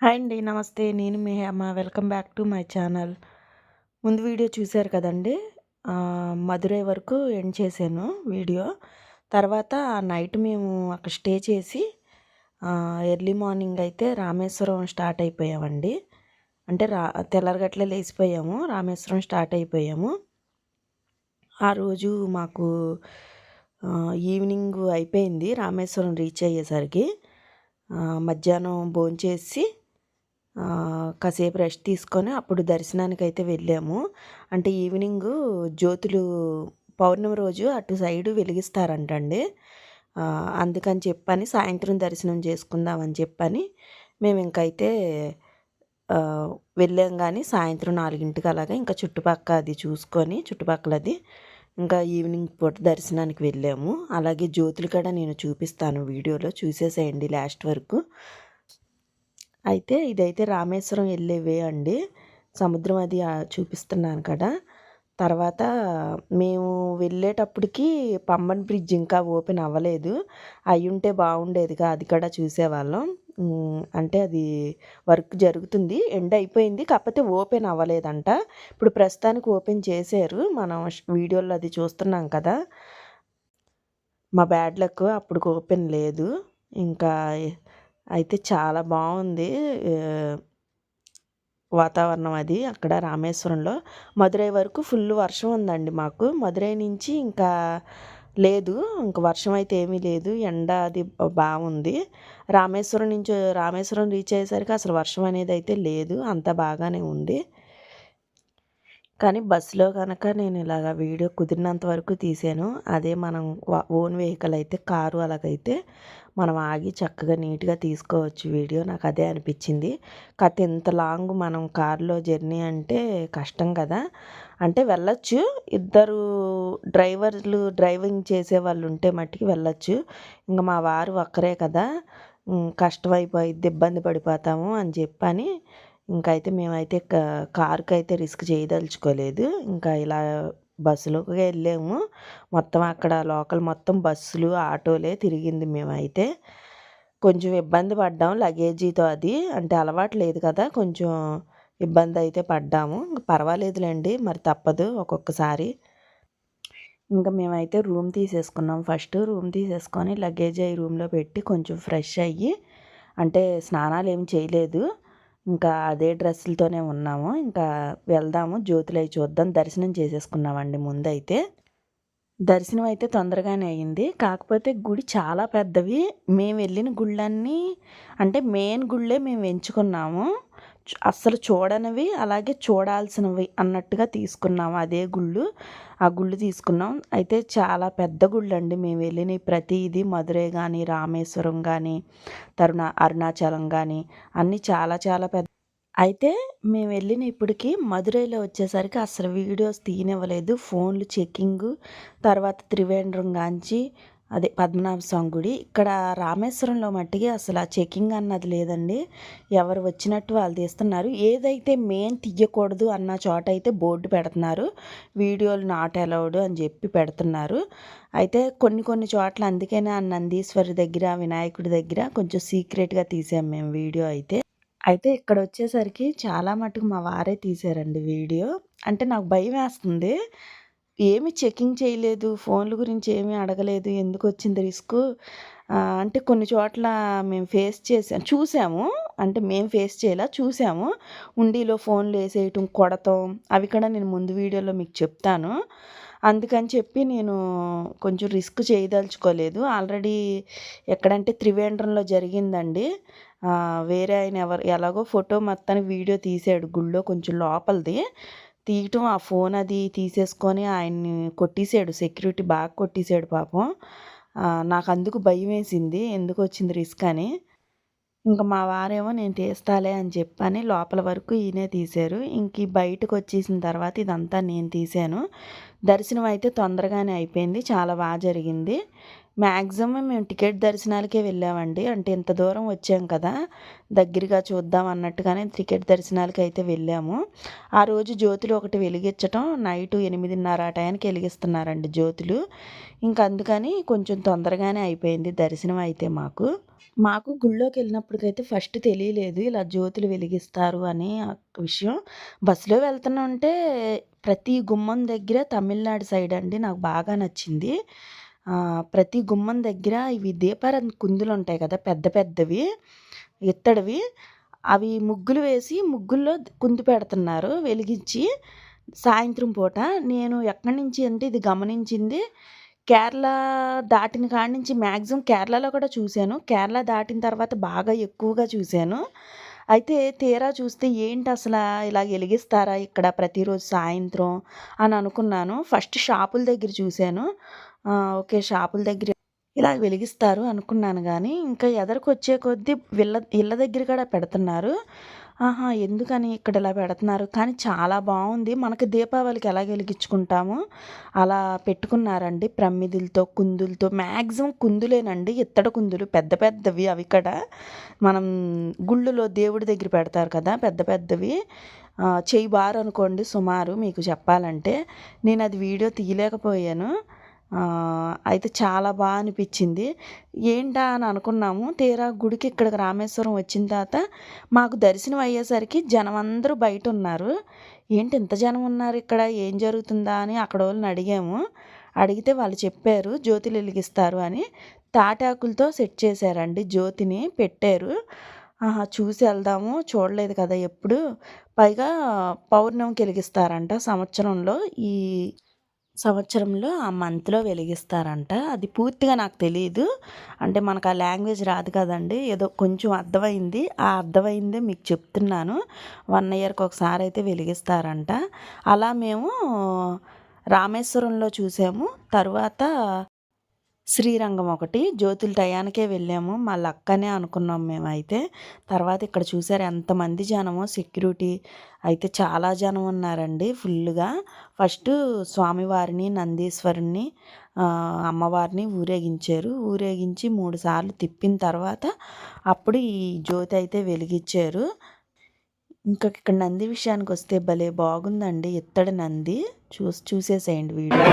Hi అండి. నమస్తే. నేను మీ Hema. Welcome back to my channel. ముందు వీడియో చూశారు కదండీ! మదురై వరకు ఎండ్ చేశాను వీడియో. తర్వాత నైట్ మేము అక్కడ స్టే చేసి ఎర్లీ మార్నింగ్ అయితే రామేశ్వరం స్టార్ట్ అయిపోయామండి. అంటే తెల్లారగట్లే లేసిపోయాము. రామేశ్వరం స్టార్ట్ అయిపోయాము. ఆ రోజు మాకు ఈవినింగ్ అయిపోయింది రామేశ్వరం రీచ్ అయ్యేసరికి. మధ్యాహ్నం భోంచేసి కాసేపు రెస్ట్ తీసుకొని అప్పుడు దర్శనానికైతే వెళ్ళాము. అంటే ఈవినింగు జ్యోతులు పౌర్ణమి రోజు అటు సైడు వెలిగిస్తారంటండి. అందుకని చెప్పని సాయంత్రం దర్శనం చేసుకుందామని చెప్పని మేము ఇంకైతే వెళ్ళాం. కానీ సాయంత్రం 4కి అలాగా ఇంకా చుట్టుపక్కల అది చూసుకొని చుట్టుపక్కలది ఇంకా ఈవినింగ్ పూట దర్శనానికి వెళ్ళాము. అలాగే జ్యోతులు కూడా నేను చూపిస్తాను వీడియోలో, చూసేసేయండి లాస్ట్ వరకు. అయితే ఇదైతే రామేశ్వరం వెళ్ళే వే అండి. సముద్రం అది చూపిస్తున్నాను కదా. తర్వాత మేము వెళ్ళేటప్పటికి పంబన్ బ్రిడ్జ్ ఇంకా ఓపెన్ అవ్వలేదు. అయ్యుంటే బాగుండేదిగా, అది కూడా చూసేవాళ్ళం. అంటే అది వర్క్ జరుగుతుంది, ఎండ్ అయిపోయింది, కాకపోతే ఓపెన్ అవ్వలేదంట. ఇప్పుడు ప్రస్తుతానికి ఓపెన్ చేశారు. మనం వీడియోలో అది చూస్తున్నాం కదా. మా బ్యాడ్ లక్ అప్పుడు ఓపెన్ లేదు. ఇంకా అయితే చాలా బాగుంది వాతావరణం అది అక్కడ రామేశ్వరంలో. మదురై వరకు ఫుల్ వర్షం ఉందండి మాకు. మదురై నుంచి ఇంకా లేదు, ఇంక వర్షం అయితే ఏమీ లేదు, ఎండ అది బాగుంది. రామేశ్వరం రీచ్ అయ్యేసరికి అసలు వర్షం అనేది అయితే లేదు, అంత బాగానే ఉంది. కానీ బస్సులో కనుక నేను ఇలాగ వీడియో కుదిరినంత వరకు తీసాను. అదే మనం ఓన్ వెహికల్ అయితే, కారు అలాగైతే మనం ఆగి చక్కగా నీట్గా తీసుకోవచ్చు వీడియో. నాకు అదే అనిపించింది. కాకపోతే ఇంత లాంగ్ మనం కారులో జర్నీ అంటే కష్టం కదా. అంటే వెళ్ళొచ్చు, ఇద్దరు డ్రైవింగ్ చేసేవాళ్ళు ఉంటే మట్టుకు వెళ్ళొచ్చు. ఇంకా మా వారు ఒక్కరే కదా, కష్టమైపోయిద్ది, ఇబ్బంది పడిపోతాము అని చెప్పని ఇంకైతే మేమైతే కారుకి అయితే రిస్క్ చేయదలుచుకోలేదు. ఇంకా ఇలా బస్సులోకి వెళ్ళాము. మొత్తం అక్కడ లోకల్ మొత్తం బస్సులు ఆటోలే తిరిగింది. మేమైతే కొంచెం ఇబ్బంది పడ్డాం లగేజీతో. అది అంటే అలవాటు లేదు కదా, కొంచెం ఇబ్బంది అయితే పడ్డాము. పర్వాలేదులేండి, మరి తప్పదు ఒక్కొక్కసారి. ఇంకా మేమైతే రూమ్ తీసేసుకున్నాం. ఫస్ట్ రూమ్ తీసేసుకొని లగేజ్ అయ్యి రూమ్లో పెట్టి కొంచెం ఫ్రెష్ అయ్యి, అంటే స్నానాలు ఏం చేయలేదు, ఇంకా అదే డ్రెస్సులతోనే ఉన్నాము. ఇంకా వెళ్దాము జ్యోతులు అవి చూద్దాం, దర్శనం చేసేసుకున్నామండి ముందైతే. దర్శనం అయితే తొందరగానే అయ్యింది. కాకపోతే గుడి చాలా పెద్దవి. మేము వెళ్ళిన గుళ్ళన్నీ అంటే మెయిన్ గుళ్ళే మేము ఎంచుకున్నాము. అస్సలు చూడనివి అలాగే చూడాల్సినవి అన్నట్టుగా తీసుకున్నాము. అదే గుళ్ళు, ఆ గుళ్ళు తీసుకున్నాం. అయితే చాలా పెద్ద గుళ్ళండి మేము వెళ్ళిన ప్రతిదీ. మదురై కానీ, రామేశ్వరం కానీ, అరుణాచలం కానీ అన్నీ చాలా చాలా పెద్ద. అయితే మేము వెళ్ళిన ఇప్పటికి మదురైలో వచ్చేసరికి అసలు వీడియోస్ తీయనివ్వలేదు, ఫోన్లు చెకింగు. తర్వాత త్రివేంద్రం గాంచి అదే పద్మనాభ స్వామి గుడి. ఇక్కడ రామేశ్వరంలో మట్టికి అసలు ఆ చెకింగ్ అన్నది లేదండి. ఎవరు వచ్చినట్టు వాళ్ళు తీస్తున్నారు. ఏదైతే మెయిన్ తీయకూడదు అన్న చోట అయితే బోర్డు పెడుతున్నారు, వీడియోలు నాట్ అలౌడ్ అని చెప్పి పెడుతున్నారు. అయితే కొన్ని కొన్ని చోట్ల అందుకనే ఆ నందీశ్వరి దగ్గర, వినాయకుడి దగ్గర కొంచెం సీక్రెట్గా తీసాం మేము వీడియో అయితే. అయితే ఇక్కడొచ్చేసరికి చాలా మటుకు మా వారే తీశారండి వీడియో. అంటే నాకు భయమేస్తుంది. ఏమి చెకింగ్ చేయలేదు, ఫోన్ల గురించి ఏమీ అడగలేదు, ఎందుకొచ్చింది రిస్కు. అంటే కొన్ని చోట్ల మేము చూసాము. అంటే మేము ఫేస్ చేయలా, చూసాము. హుండీలో ఫోన్లు వేసేయటం, కొడతాం, అవి కూడా నేను ముందు వీడియోలో మీకు చెప్తాను. అందుకని చెప్పి నేను కొంచెం రిస్క్ చేయదలుచుకోలేదు. ఆల్రెడీ ఎక్కడంటే త్రివేంద్రంలో జరిగిందండి. వేరే ఆయన ఎలాగో ఫోటో మొత్తానికి వీడియో తీసాడు గుళ్ళో కొంచెం లోపలిది. తీయటం, ఆ ఫోన్ అది తీసేసుకొని ఆయన్ని కొట్టేసాడు, సెక్యూరిటీ బాగా కొట్టేసాడు పాపం. నాకు అందుకు భయం వేసింది, ఎందుకు వచ్చింది రిస్క్ అని. ఇంకా మా వారేమో నేను తీస్తాలే అని చెప్పని లోపల వరకు ఈయనే తీశారు. ఇంక బయటకు వచ్చేసిన తర్వాత ఇదంతా నేను తీశాను. దర్శనం అయితే తొందరగానే అయిపోయింది, చాలా బాగా జరిగింది. మ్యాక్సిమం మేము టికెట్ దర్శనాలకే వెళ్ళామండి. అంటే ఇంత దూరం వచ్చాం కదా! దగ్గరగా చూద్దాం అన్నట్టుగానే టికెట్ దర్శనాలకి అయితే వెళ్ళాము. ఆ రోజు జ్యోతులు ఒకటి వెలిగించటం నైటు 8:30 ఆ టయానికి వెలిగిస్తున్నారండి జ్యోతులు. ఇంక అందుకని కొంచెం తొందరగానే అయిపోయింది దర్శనం అయితే మాకు. మాకు గుళ్ళోకెళ్ళినప్పటికైతే ఫస్ట్ తెలియలేదు ఇలా జ్యోతులు వెలిగిస్తారు అని విషయం. బస్సులో వెళ్తుంటే ప్రతి గుమ్మం దగ్గర తమిళనాడు సైడ్ అండి నాకు బాగా నచ్చింది. ప్రతి గుమ్మం దగ్గర ఇవి దీపారాధన కుందులుంటాయి కదా! పెద్ద పెద్దవి ఇత్తడివి. అవి ముగ్గులు వేసి ముగ్గుల్లో కుందు పెడుతున్నారు వెలిగించి సాయంత్రం పూట. నేను ఎక్కడి నుంచి అంటే ఇది గమనించింది కేరళ దాటిన కాడ నుంచి మ్యాక్సిమం కేరళలో కూడా చూశాను. కేరళ దాటిన తర్వాత బాగా ఎక్కువగా చూశాను. అయితే తీరా చూస్తే ఏంటసలా ఇలాగ ఎలిగిస్తారా ఇక్కడ ప్రతిరోజు సాయంత్రం అని అనుకున్నాను. ఫస్ట్ షాపుల దగ్గర చూశాను. ఓకే. షాపుల దగ్గర ఇలా వెలిగిస్తారు అనుకున్నాను గానీ, ఇంకా ఎదరకొచ్చే కొద్దీ ఇళ్ళ దగ్గర కూడా పెడుతున్నారు. ఆహా! ఎందుకని ఇక్కడ ఇలా పెడుతున్నారు, కానీ చాలా బావుంది. మనకి దీపావళికి ఎలా వెలిగించుకుంటామో అలా పెట్టుకున్నారండి. ప్రమిదలతో, కుందులతో మ్యాక్సిమం కుందులేనండి. ఇత్తడి కుందులు పెద్ద పెద్దవి అవి కూడా. మనం గుళ్ళులో దేవుడి దగ్గర పెడతారు కదా! పెద్ద పెద్దవి. చెయ్యి బారనుకోండి సుమారు మీకు చెప్పాలంటే. నేనది వీడియో తీయలేకపోయాను. అయితే చాలా అనిపిచ్చింది. ఏంటా అని అనుకున్నాము. తీరా గుడికి ఇక్కడికి రామేశ్వరం వచ్చిన తర్వాత మాకు దర్శనం అయ్యేసరికి జనమందరూ బయటున్నారు. ఏంటి ఇంత జనం ఉన్నారు ఇక్కడ, ఏం జరుగుతుందా అని అక్కడోళ్ళని అడిగాము. అడిగితే వాళ్ళు చెప్పారు జ్యోతులు వెలిగిస్తారు అని. తాటాకులతో సెట్ చేశారండి జ్యోతిని పెట్టారు. ఆహా! చూసి వెళ్దాము, చూడలేదు కదా ఎప్పుడు. పైగా పౌర్ణమికి వెలిగిస్తారంట సంవత్సరంలో. ఈ సంవత్సరంలో ఆ మంత్‌లో వెలిగిస్తారంట. అది పూర్తిగా నాకు తెలీదు. అంటే మనకు ఆ లాంగ్వేజ్ రాదు కదండీ! ఏదో కొంచెం అర్థమైంది. ఆ అర్థమైందే మీకు చెప్తున్నాను. 1 ఇయర్‌కి ఒకసారి అయితే వెలిగిస్తారంట. అలా మేము రామేశ్వరంలో చూసాము. తరువాత శ్రీరంగం ఒకటి జ్యోతుల టయానికే వెళ్ళాము. మా లక్కనే అనుకున్నాం మేమైతే. తర్వాత ఇక్కడ చూసారు ఎంతమంది జనమో సెక్యూరిటీ అయితే చాలా జనం ఉన్నారండి ఫుల్లుగా. ఫస్టు స్వామివారిని, నందీశ్వరుడిని, అమ్మవారిని ఊరేగించారు. ఊరేగించి 3 సార్లు తిప్పిన తర్వాత అప్పుడు ఈ జ్యోతి అయితే వెలిగించారు. ఇంకా ఇక్కడ నంది విషయానికొస్తే భలే బాగుందండి. ఇత్తడి నంది. చూసేసేయండి వీడియో.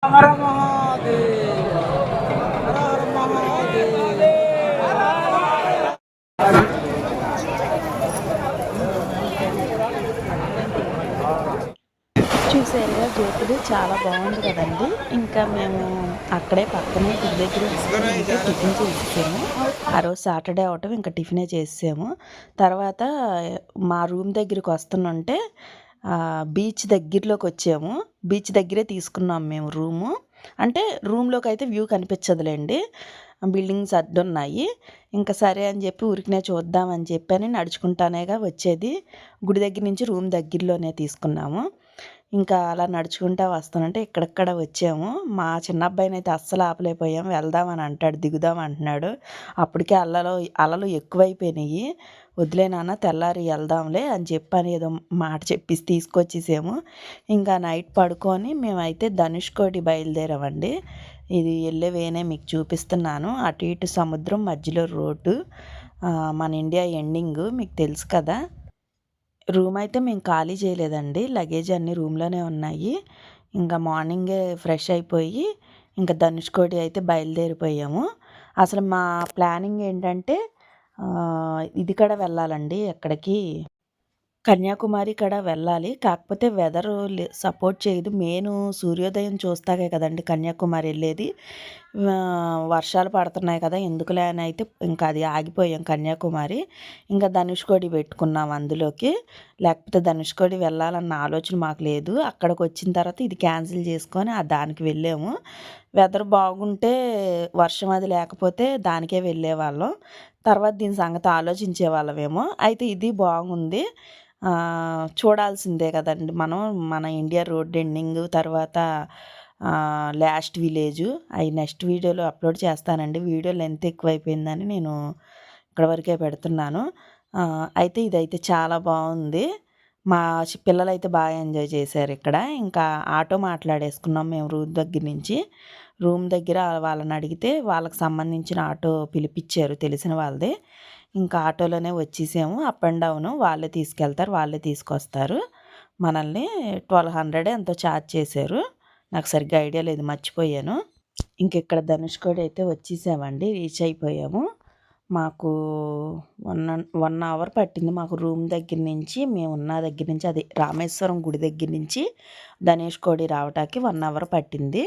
హర మహాదేవ్ హర హర మహాదేవ్. చూసారుగా జ్యోతులు చాలా బాగుంది కదండి. ఇంకా మేము అక్కడే పక్కనే గుడి దగ్గర టిఫిన్ చేసేసాము. ఆ రోజు సాటర్డే అవటం ఇంకా టిఫినే చేసేసాము. తర్వాత మా రూమ్ దగ్గరికి వస్తుంటే బీచ్ దగ్గరలోకి వచ్చాము. బీచ్ దగ్గరే తీసుకున్నాం మేము రూము. అంటే రూమ్లోకి అయితే వ్యూ కనిపించదులేండి, బిల్డింగ్స్ అడ్డున్నాయి. ఇంకా సరే అని చెప్పి ఊరికనే చూద్దామని చెప్పని నడుచుకుంటానేగా వచ్చేది. గుడి దగ్గర నుంచి రూమ్ దగ్గరలోనే తీసుకున్నాము. ఇంకా అలా నడుచుకుంటా వస్తానంటే ఇక్కడిక్కడ వచ్చాము. మా చిన్నబ్బాయిని అయితే అస్సలు ఆపలేకపోయాం. వెళ్దామని అంటాడు, దిగుదాం అంటున్నాడు. అప్పటికే అలలు ఎక్కువైపోయినాయి. వద్దులే నాన్న తెల్లారి వెళ్దాంలే అని చెప్పని ఏదో మాట చెప్పేసి తీసుకొచ్చేసాము. ఇంకా నైట్ పడుకొని మేమైతే ధనుష్కోటి బయలుదేరామండి. ఇది వెళ్ళే వేనే మీకు చూపిస్తున్నాను. అటు ఇటు సముద్రం, మధ్యలో రోడ్డు. మన ఇండియా ఎండింగు మీకు తెలుసు కదా. రూమ్ అయితే మేము ఖాళీ చేయలేదండి. లగేజ్ అన్నీ రూమ్‌లోనే ఉన్నాయి. ఇంకా మార్నింగే ఫ్రెష్ అయిపోయి ఇంకా ధనుష్కోటి అయితే బయలుదేరిపోయాము. అసలు మా ప్లానింగ్ ఏంటంటే ఇది కూడా వెళ్ళాలండి ఎక్కడికి, కన్యాకుమారి కూడా వెళ్ళాలి. కాకపోతే వెదరు సపోర్ట్ చేయదు. మెయిను సూర్యోదయం చూస్తాకే కదండీ కన్యాకుమారి వెళ్ళేది. వర్షాలు పడుతున్నాయి కదా ఎందుకులే అని అయితే ఇంకా అది ఆగిపోయాం కన్యాకుమారి. ఇంకా ధనుష్కోడి పెట్టుకున్నాం అందులోకి. లేకపోతే ధనుష్కోడి వెళ్ళాలన్న ఆలోచన మాకు లేదు. అక్కడికి వచ్చిన తర్వాత ఇది క్యాన్సిల్ చేసుకొని దానికి వెళ్ళాము. వెదర్ బాగుంటే వర్షం అది లేకపోతే దానికే వెళ్ళేవాళ్ళం. తర్వాత దీని సంగతి ఆలోచించేవాళ్ళమేమో. అయితే ఇది బాగుంది. చూడాల్సిందే కదండి మనం. మన ఇండియా రోడ్ ఎండింగ్ తర్వాత లాస్ట్ విలేజు అవి నెక్స్ట్ వీడియోలో అప్లోడ్ చేస్తానండి. వీడియో లెంత్ ఎక్కువైపోయిందని నేను ఇక్కడ వరకే పెడుతున్నాను. అయితే ఇదైతే చాలా బాగుంది. మా పిల్లలైతే బాగా ఎంజాయ్ చేశారు ఇక్కడ. ఇంకా ఆటో మాట్లాడేసుకున్నాం మేము రూమ్ దగ్గర వాళ్ళని అడిగితే వాళ్ళకి సంబంధించిన ఆటో పిలిపించారు తెలిసిన వాళ్ళదే. ఇంకా ఆటోలోనే వచ్చేసాము. అప్ అండ్ డౌను వాళ్ళే తీసుకెళ్తారు, వాళ్ళే తీసుకొస్తారు. మనల్ని 1200 ఎంతో ఛార్జ్ చేశారు. నాకు సరిగ్గా ఐడియా లేదు, మర్చిపోయాను. ఇంకెక్కడ ధనుష్కోడి అయితే వచ్చేసామండి, రీచ్ అయిపోయాము. మాకు 1 అవర్ పట్టింది మాకు రూమ్ దగ్గర నుంచి, మేము ఉన్న దగ్గర నుంచి, అది రామేశ్వరం గుడి దగ్గర నుంచి ధనుష్కోడి రావటానికి 1 అవర్ పట్టింది.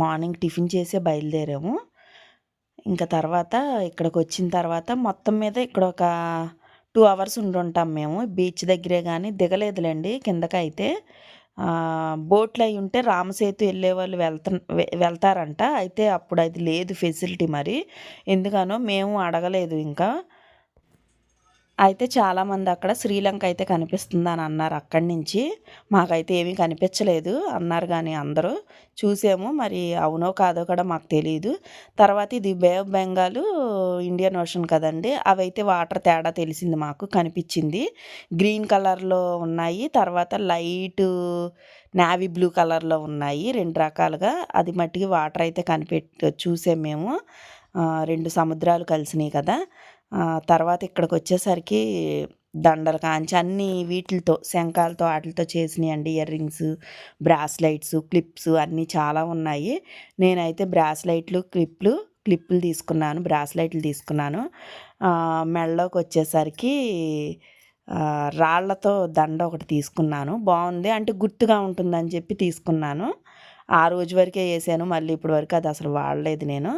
మార్నింగ్ టిఫిన్ చేసే బయలుదేరాము. ఇంకా తర్వాత ఇక్కడికి వచ్చిన తర్వాత మొత్తం మీద ఇక్కడ ఒక 2 అవర్స్ ఉండుంటాం మేము. బీచ్ దగ్గరే కానీ దిగలేదులేండి కిందకైతే. బోట్లు అయి ఉంటే రామసేతు వెళ్ళేవాళ్ళు వెళ్తారంట. అయితే అప్పుడు అది లేదు ఫెసిలిటీ మరి. ఎందుకనో మేము అడగలేదు ఇంకా. అయితే చాలామంది అక్కడ శ్రీలంక అయితే కనిపిస్తుందని అన్నారు అక్కడి నుంచి. మాకైతే ఏమీ కనిపించలేదు అన్నారు కానీ అందరూ చూసాము. మరి అవునో కాదో కూడా మాకు తెలియదు. తర్వాత ఇది బే ఆఫ్ బెంగాల్, ఇండియన్ ఓషన్ కదండి. అవైతే వాటర్ తేడా తెలిసింది మాకు, కనిపించింది. గ్రీన్ కలర్లో ఉన్నాయి, తర్వాత లైట్ నావీ బ్లూ కలర్లో ఉన్నాయి, 2 రకాలుగా. అది మట్టికి వాటర్ అయితే చూసాం మేము. 2 సముద్రాలు కలిసినాయి కదా. తర్వాత ఇక్కడికి వచ్చేసరికి దండలు కాంచి అన్నీ వీటితో శంఖాలతో వాటితో చేసినాయి అండి. ఇయర్ రింగ్స్, బ్రాస్లైట్స్, క్లిప్స్ అన్నీ చాలా ఉన్నాయి. నేనైతే బ్రాస్లైట్లు క్లిప్పులు తీసుకున్నాను, బ్రాస్లైట్లు తీసుకున్నాను. మెడలోకి వచ్చేసరికి రాళ్లతో దండ ఒకటి తీసుకున్నాను. బాగుంది, అంటే గుర్తుగా ఉంటుందని చెప్పి తీసుకున్నాను. ఆ రోజు వరకే వేసాను, మళ్ళీ ఇప్పటి వరకు అది అసలు వాడలేదు నేను.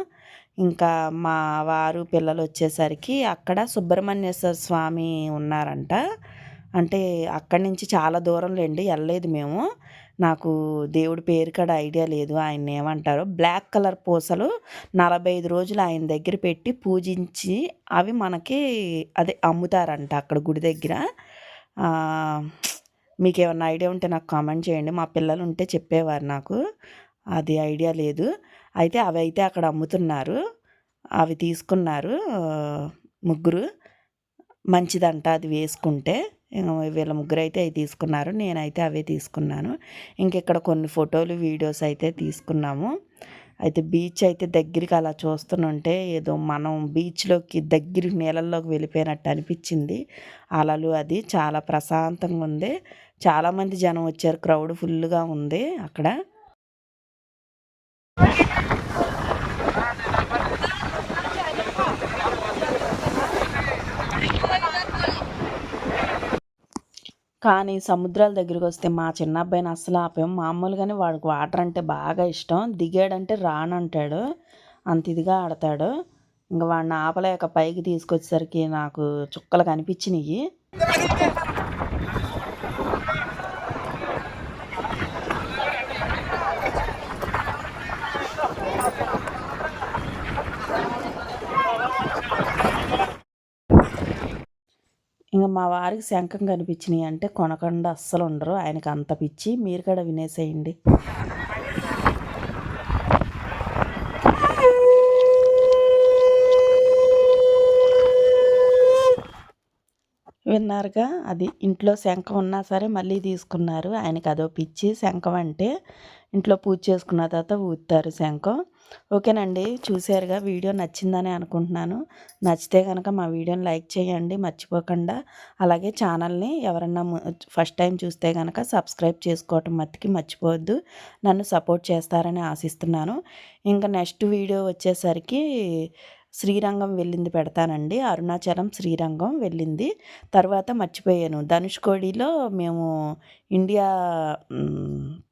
ఇంకా మా వారు పిల్లలు వచ్చేసరికి అక్కడ సుబ్రహ్మణ్యేశ్వర స్వామి ఉన్నారంట. అంటే అక్కడి నుంచి చాలా దూరంలేండి, వెళ్ళలేదు మేము. నాకు దేవుడి పేరు కూడా ఐడియా లేదు, ఆయన ఏమంటారో. బ్లాక్ కలర్ పూసలు 45 రోజులు ఆయన దగ్గర పెట్టి పూజించి అవి మనకి అదే అమ్ముతారంట అక్కడ గుడి దగ్గర. మీకు ఏమన్నా ఐడియా ఉంటే నాకు కామెంట్ చేయండి. మా పిల్లలు ఉంటే చెప్పేవారు నాకు, అది ఐడియా లేదు. అయితే అవి అయితే అక్కడ అమ్ముతున్నారు. అవి తీసుకున్నారు ముగ్గురు. మంచిదంట అది వేసుకుంటే. వీళ్ళ ముగ్గురు అయితే అవి తీసుకున్నారు, నేనైతే అవే తీసుకున్నాను. ఇంకెక్కడ కొన్ని ఫోటోలు వీడియోస్ అయితే తీసుకున్నాము. అయితే బీచ్ అయితే దగ్గరికి అలా చూస్తుంటే ఏదో మనం బీచ్లోకి దగ్గరికి నీళ్ళల్లోకి వెళ్ళిపోయినట్టు అనిపించింది. అలలు అది చాలా ప్రశాంతంగా ఉంది. చాలామంది జనం వచ్చారు, క్రౌడ్ ఫుల్గా ఉంది అక్కడ. కానీ సముద్రాల దగ్గరికి వస్తే మా చిన్న అబ్బాయిని అస్సలు ఆపాం. మామూలుగానే వాడికి వాటర్ అంటే బాగా ఇష్టం. దిగాడంటే రానంటాడు, అంత ఇదిగా ఆడతాడు. ఇంకా వాడిని ఆపలేక పైకి తీసుకొచ్చేసరికి నాకు చుక్కలు కనిపించినాయి. ఇంకా మా వారికి శంఖం కనిపించినాయి అంటే కొనకుండా అస్సలు ఉండరు, ఆయనకు అంత పిచ్చి. మీరు కూడా వినేసేయండి. విన్నారుగా, అది ఇంట్లో శంఖం ఉన్నా సరే మళ్ళీ తీసుకున్నారు. ఆయనకి అదో పిచ్చి శంఖం అంటే. ఇంట్లో పూజ చేసుకున్న తర్వాత ఊదుతారు శంఖం. ఓకేనండి, చూసారుగా. వీడియో నచ్చిందని అనుకుంటున్నాను. నచ్చితే కనుక మా వీడియోని లైక్ చేయండి మర్చిపోకుండా. అలాగే ఛానల్ని ఎవరన్నా ఫస్ట్ టైం చూస్తే కనుక సబ్స్క్రైబ్ చేసుకోవటం మర్చిపోవద్దు. నన్ను సపోర్ట్ చేస్తారని ఆశిస్తున్నాను. ఇంకా నెక్స్ట్ వీడియో వచ్చేసరికి శ్రీరంగం వెళ్ళింది పెడతానండి. అరుణాచలం, శ్రీరంగం వెళ్ళింది. తర్వాత మర్చిపోయాను, ధనుష్కోడిలో మేము ఇండియా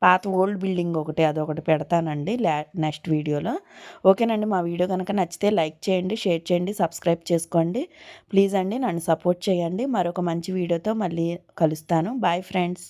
పాత ఓల్డ్ బిల్డింగ్ ఒకటి అదొకటి పెడతానండి నెక్స్ట్ వీడియోలో. ఓకేనండి, మా వీడియో కనుక నచ్చితే లైక్ చేయండి, షేర్ చేయండి, సబ్స్క్రైబ్ చేసుకోండి. ప్లీజ్ అండి నన్ను సపోర్ట్ చేయండి. మరొక మంచి వీడియోతో మళ్ళీ కలుస్తాను. Bye friends.